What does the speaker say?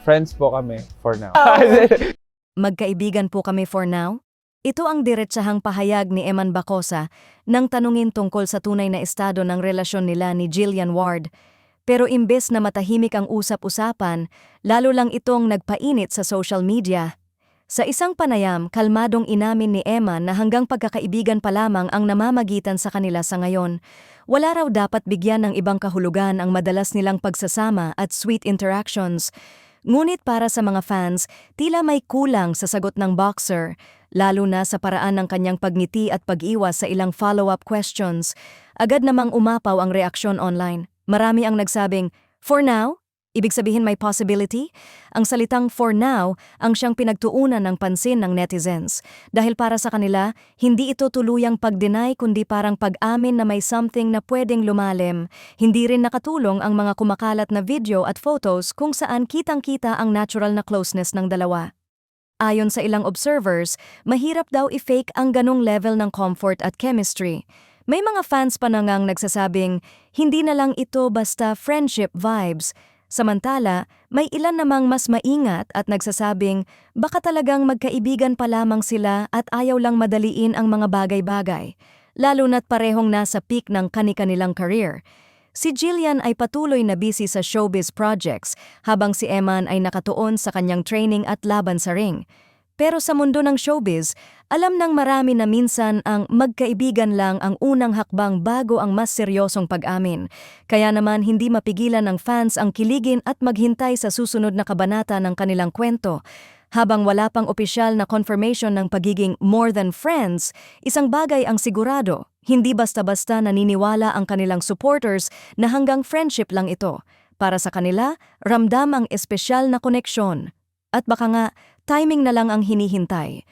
Friends po kami for now. Magkaibigan po kami for now? Ito ang diretsahang pahayag ni Eman Bacosa nang tanungin tungkol sa tunay na estado ng relasyon nila ni Jillian Ward. Pero imbes na matahimik ang usap-usapan, lalo lang itong nagpainit sa social media. Sa isang panayam, kalmadong inamin ni Eman na hanggang pagkakaibigan pa lamang ang namamagitan sa kanila sa ngayon. Wala raw dapat bigyan ng ibang kahulugan ang madalas nilang pagsasama at sweet interactions. Ngunit para sa mga fans, tila may kulang sa sagot ng boxer, lalo na sa paraan ng kanyang pagngiti at pag-iwas sa ilang follow-up questions. Agad namang umapaw ang reaksyon online. Marami ang nagsabing, "For now?" Ibig sabihin may possibility? Ang salitang "for now" ang siyang pinagtuunan ng pansin ng netizens. Dahil para sa kanila, hindi ito tuluyang pag-deny kundi parang pag-amin na may something na pwedeng lumalim. Hindi rin nakatulong ang mga kumakalat na video at photos kung saan kitang-kita ang natural na closeness ng dalawa. Ayon sa ilang observers, mahirap daw i-fake ang ganong level ng comfort at chemistry. May mga fans pa na ngang nagsasabing, hindi na lang ito basta friendship vibes. Samantala, may ilan namang mas maingat at nagsasabing baka talagang magkaibigan pa lamang sila at ayaw lang madaliin ang mga bagay-bagay, lalo na't parehong nasa peak ng kani-kanilang career. Si Jillian ay patuloy na busy sa showbiz projects habang si Eman ay nakatuon sa kanyang training at laban sa ring. Pero sa mundo ng showbiz, alam ng marami na minsan ang magkaibigan lang ang unang hakbang bago ang mas seryosong pag-amin. Kaya naman hindi mapigilan ng fans ang kiligin at maghintay sa susunod na kabanata ng kanilang kwento. Habang wala pang opisyal na confirmation ng pagiging more than friends, isang bagay ang sigurado, hindi basta-basta naniniwala ang kanilang supporters na hanggang friendship lang ito. Para sa kanila, ramdam ang espesyal na koneksyon. At baka nga, timing na lang ang hinihintay.